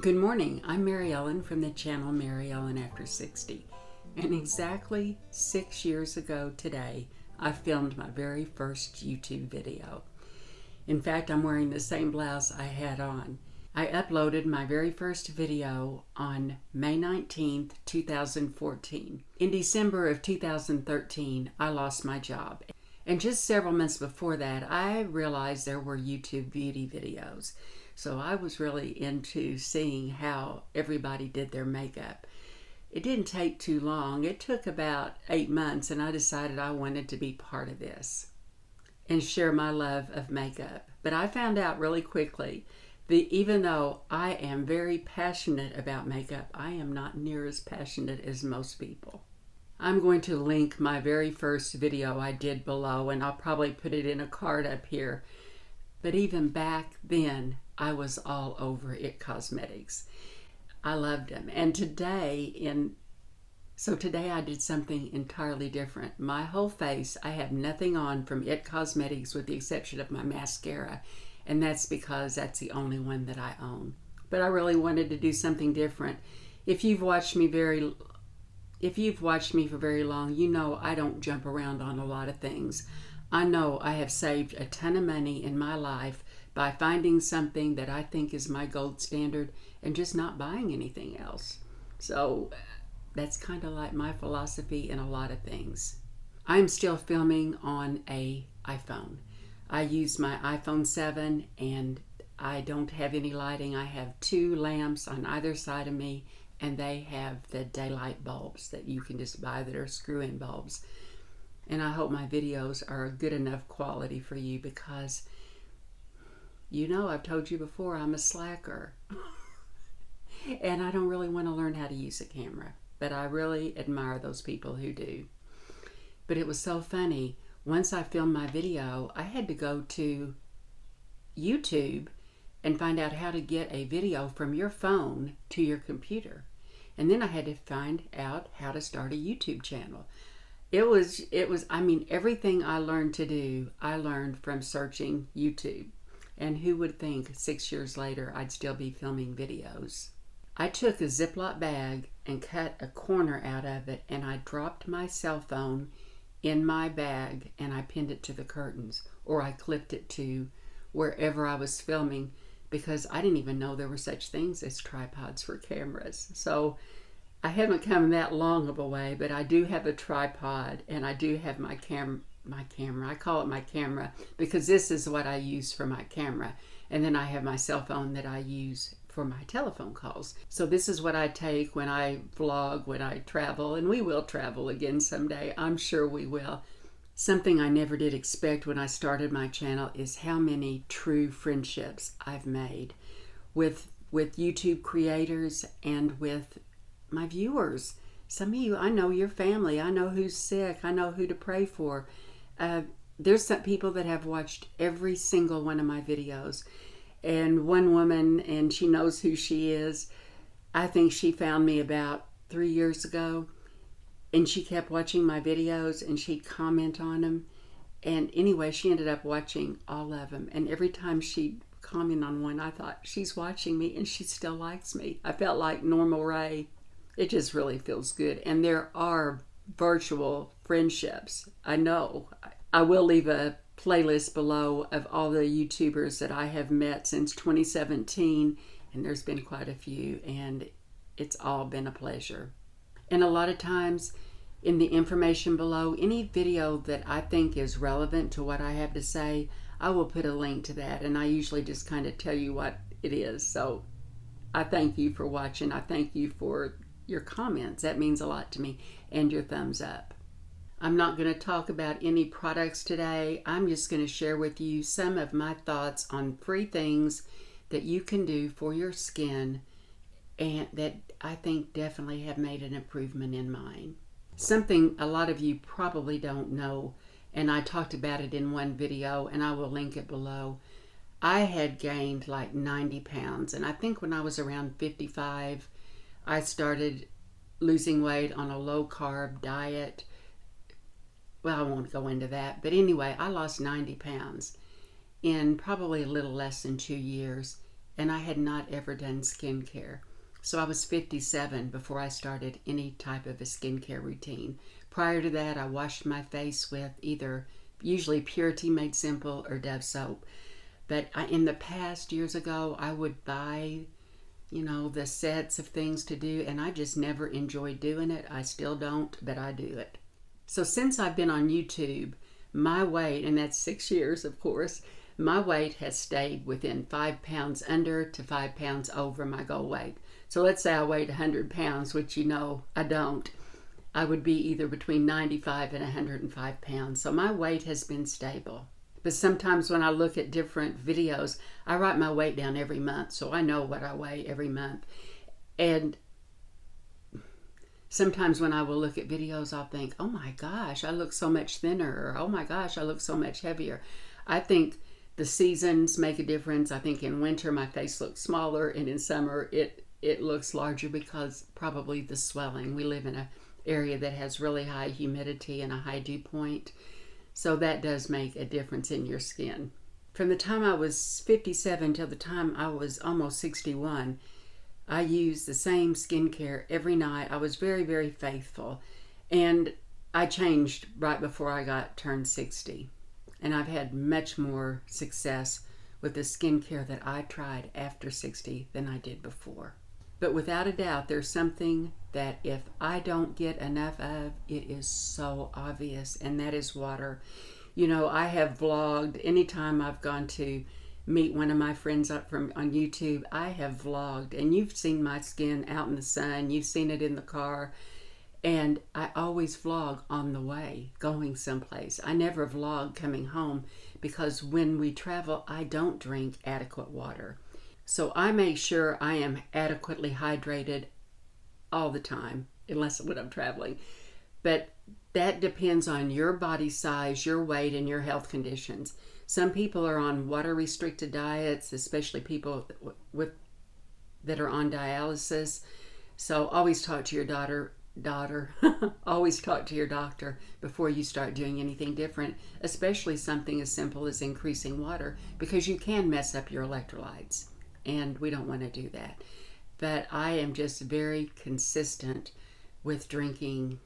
Good morning, I'm MaryEllen from the channel MaryEllen After 60. And exactly 6 years ago today, I filmed my very first YouTube video. In fact, I'm wearing the same blouse I had on. I uploaded my very first video on May 19th, 2014. In December of 2013, I lost my job. And just several months before that, I realized there were YouTube beauty videos. So I was really into seeing how everybody did their makeup. It didn't take too long. It took about 8 months, and I decided I wanted to be part of this and share my love of makeup. But I found out really quickly that even though I am very passionate about makeup, I am not near as passionate as most people. I'm going to link my very first video I did below, and I'll probably put it in a card up here. But even back then, I was all over IT Cosmetics. I loved them. And today I did something entirely different. My whole face, I have nothing on from IT Cosmetics with the exception of my mascara. And that's because that's the only one that I own. But I really wanted to do something different. If you've watched me for very long, you know I don't jump around on a lot of things. I know I have saved a ton of money in my life by finding something that I think is my gold standard and just not buying anything else. So that's kind of like my philosophy in a lot of things. I'm still filming on an iPhone. I use my iPhone 7 and I don't have any lighting. I have 2 lamps on either side of me, and they have the daylight bulbs that you can just buy that are screw-in bulbs. And I hope my videos are good enough quality for you because, you know, I've told you before, I'm a slacker. And I don't really want to learn how to use a camera. But I really admire those people who do. But it was so funny. Once I filmed my video, I had to go to YouTube and find out how to get a video from your phone to your computer. And then I had to find out how to start a YouTube channel. I mean, everything I learned to do, I learned from searching YouTube. And who would think 6 years later I'd still be filming videos? I took a Ziploc bag and cut a corner out of it, and I dropped my cell phone in my bag and I pinned it to the curtains, or I clipped it to wherever I was filming, because I didn't even know there were such things as tripods for cameras. So I haven't come that long of a way, but I do have a tripod and I do have my camera. I call it my camera because this is what I use for my camera. And then I have my cell phone that I use for my telephone calls. So this is what I take when I vlog, when I travel, and we will travel again someday. I'm sure we will. Something I never did expect when I started my channel is how many true friendships I've made with YouTube creators and with my viewers. Some of you, I know your family. I know who's sick. I know who to pray for. There's some people that have watched every single one of my videos. And one woman, and she knows who she is, I think she found me about 3 years ago. And she kept watching my videos and she'd comment on them. And anyway, she ended up watching all of them. And every time she'd comment on one, I thought, she's watching me and she still likes me. I felt like Normal Ray. It just really feels good. And there are virtual friendships. I know. I will leave a playlist below of all the YouTubers that I have met since 2017. And there's been quite a few. And it's all been a pleasure. And a lot of times in the information below, any video that I think is relevant to what I have to say, I will put a link to that. And I usually just kind of tell you what it is. So I thank you for watching. I thank you for your comments. That means a lot to me. And your thumbs up. I'm not going to talk about any products today. I'm just going to share with you some of my thoughts on free things that you can do for your skin and that I think definitely have made an improvement in mine. Something a lot of you probably don't know, and I talked about it in one video, and I will link it below. I had gained like 90 pounds, and I think when I was around 55, I started losing weight on a low-carb diet. Well, I won't go into that, but anyway, I lost 90 pounds in probably a little less than 2 years. and I had not ever done skincare. So I was 57 before I started any type of a skincare routine. Prior to that, I washed my face with either usually Purity Made Simple or Dove soap. But in the past, years ago, I would buy, the sets of things to do, and I just never enjoyed doing it. I still don't, but I do it. So since I've been on YouTube, my weight, and that's 6 years, of course, my weight has stayed within 5 pounds under to 5 pounds over my goal weight. So let's say I weighed 100 pounds, which I don't. I would be either between 95 and 105 pounds. So my weight has been stable. But sometimes when I look at different videos, I write my weight down every month, so I know what I weigh every month. And sometimes when I will look at videos, I'll think, oh my gosh, I look so much thinner, or oh my gosh, I look so much heavier. I think the seasons make a difference. I think in winter my face looks smaller, and in summer it looks larger because probably the swelling. We live in an area that has really high humidity and a high dew point. So that does make a difference in your skin. From the time I was 57 till the time I was almost 61, I used the same skincare every night. I was very, very faithful. And I changed right before I turned 60. And I've had much more success with the skincare that I tried after 60 than I did before. But without a doubt, there's something that if I don't get enough of, it is so obvious, and that is water. I have vlogged anytime I've gone to meet one of my friends up on YouTube. I have vlogged, and you've seen my skin out in the sun. You've seen it in the car. And I always vlog on the way, going someplace. I never vlog coming home because when we travel, I don't drink adequate water. So I make sure I am adequately hydrated all the time, unless when I'm traveling. But that depends on your body size, your weight, and your health conditions. Some people are on water-restricted diets, especially people that are on dialysis. So always talk to your daughter. Always talk to your doctor before you start doing anything different, especially something as simple as increasing water, because you can mess up your electrolytes, and we don't want to do that. But I am just very consistent with drinking,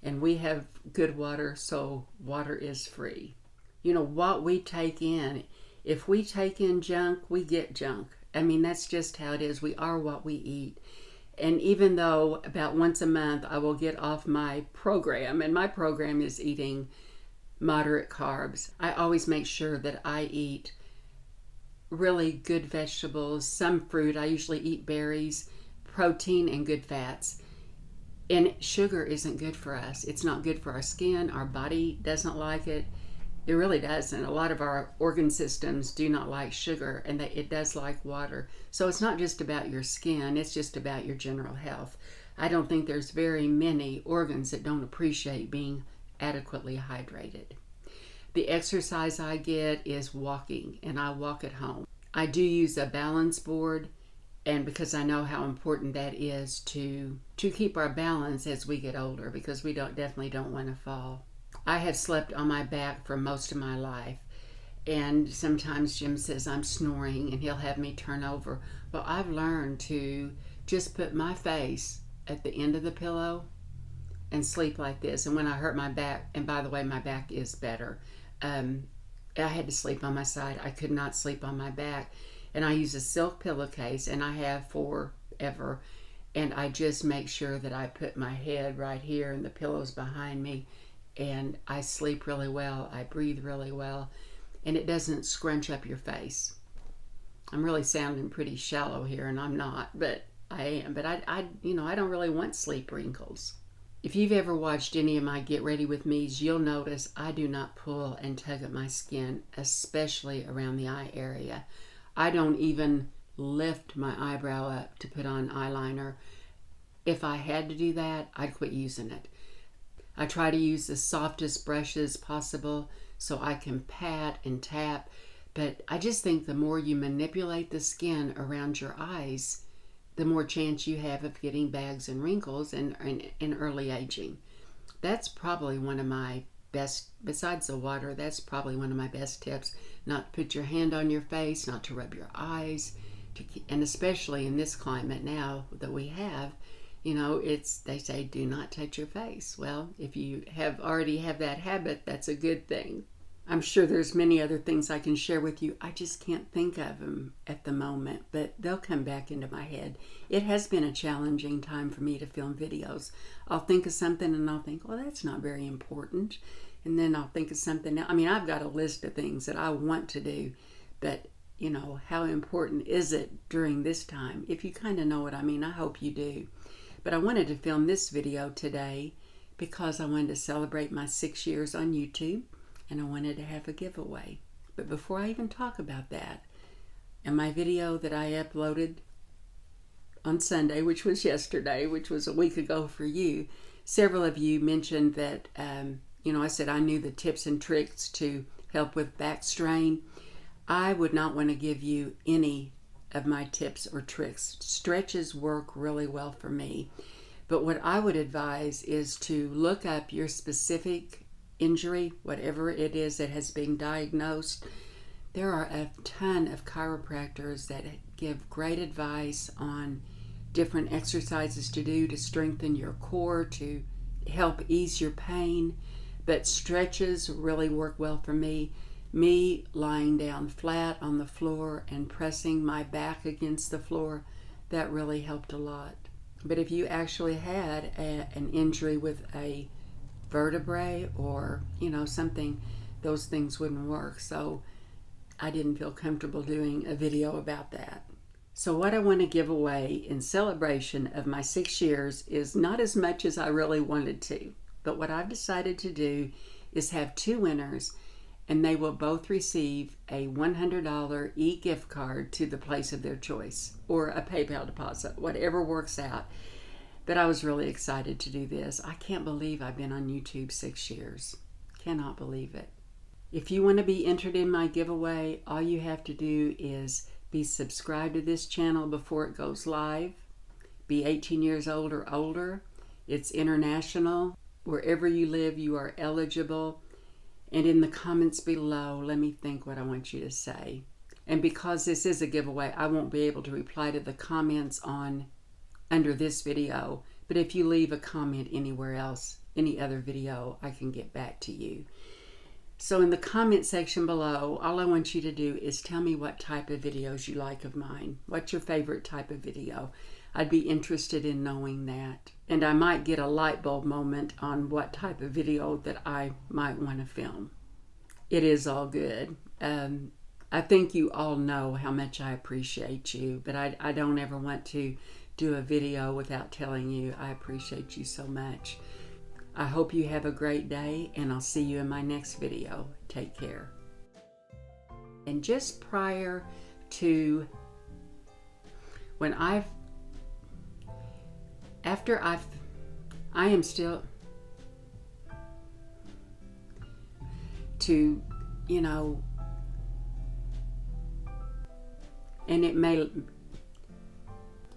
and we have good water, so water is free. What we take in, if we take in junk, we get junk. I mean, that's just how it is. We are what we eat. And even though about once a month I will get off my program, and my program is eating moderate carbs, I always make sure that I eat really good vegetables, some fruit. I usually eat berries, protein, and good fats. And sugar isn't good for us. It's not good for our skin. Our body doesn't like it. It really doesn't. A lot of our organ systems do not like sugar, and it does like water. So it's not just about your skin, it's just about your general health. I don't think there's very many organs that don't appreciate being adequately hydrated. The exercise I get is walking, and I walk at home. I do use a balance board, and because I know how important that is to keep our balance as we get older, because we definitely don't want to fall. I have slept on my back for most of my life, and sometimes Jim says I'm snoring and he'll have me turn over. Well, I've learned to just put my face at the end of the pillow and sleep like this. And when I hurt my back, and by the way, my back is better, I had to sleep on my side. I could not sleep on my back. And I use a silk pillowcase, and I have forever. And I just make sure that I put my head right here and the pillow's behind me, and I sleep really well. I breathe really well, and it doesn't scrunch up your face. I'm really sounding pretty shallow here, and I'm not, but I am. But I don't really want sleep wrinkles. If you've ever watched any of my Get Ready With Me's, you'll notice I do not pull and tug at my skin, especially around the eye area. I don't even lift my eyebrow up to put on eyeliner. If I had to do that, I'd quit using it. I try to use the softest brushes possible so I can pat and tap, but I just think the more you manipulate the skin around your eyes, the more chance you have of getting bags and wrinkles and early aging. That's probably one of my best, besides the water, that's probably one of my best tips. Not to put your hand on your face, not to rub your eyes, and especially in this climate now that we have, you know, they say do not touch your face. Well, if you already have that habit, that's a good thing. I'm sure there's many other things I can share with you. I just can't think of them at the moment, but they'll come back into my head. It has been a challenging time for me to film videos. I'll think of something and I'll think, well, that's not very important. And then I'll think of something else. I mean, I've got a list of things that I want to do, but you know, how important is it during this time? If you kind of know what I mean, I hope you do. But I wanted to film this video today because I wanted to celebrate my 6 years on YouTube, and I wanted to have a giveaway. But before I even talk about that, in my video that I uploaded on Sunday, which was yesterday, which was a week ago for you, several of you mentioned that, you know, I said I knew the tips and tricks to help with back strain. I would not want to give you any of my tips or tricks. Stretches work really well for me. But what I would advise is to look up your specific injury, whatever it is that has been diagnosed. There are a ton of chiropractors that give great advice on different exercises to do to strengthen your core, to help ease your pain. But stretches really work well for me. Me lying down flat on the floor and pressing my back against the floor, that really helped a lot. But if you actually had an injury with a vertebrae or, you know, something, those things wouldn't work. So I didn't feel comfortable doing a video about that. So what I want to give away in celebration of my 6 years is not as much as I really wanted to. But what I've decided to do is have 2 winners, and they will both receive a $100 e-gift card to the place of their choice, or a PayPal deposit, whatever works out. But I was really excited to do this. I can't believe I've been on YouTube 6 years. Cannot believe it. If you want to be entered in my giveaway, all you have to do is be subscribed to this channel before it goes live, be 18 years old or older. It's international. Wherever you live, you are eligible. And in the comments below, let me think what I want you to say. And because this is a giveaway, I won't be able to reply to the comments under this video. But if you leave a comment anywhere else, any other video, I can get back to you. So in the comment section below, all I want you to do is tell me what type of videos you like of mine. What's your favorite type of video? I'd be interested in knowing that. And I might get a light bulb moment on what type of video that I might want to film. It is all good. I think you all know how much I appreciate you, but I don't ever want to do a video without telling you I appreciate you so much. I hope you have a great day, and I'll see you in my next video. Take care. And just prior to when I am still to, you know, and it may,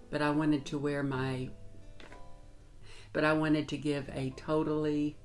but I wanted to give a totally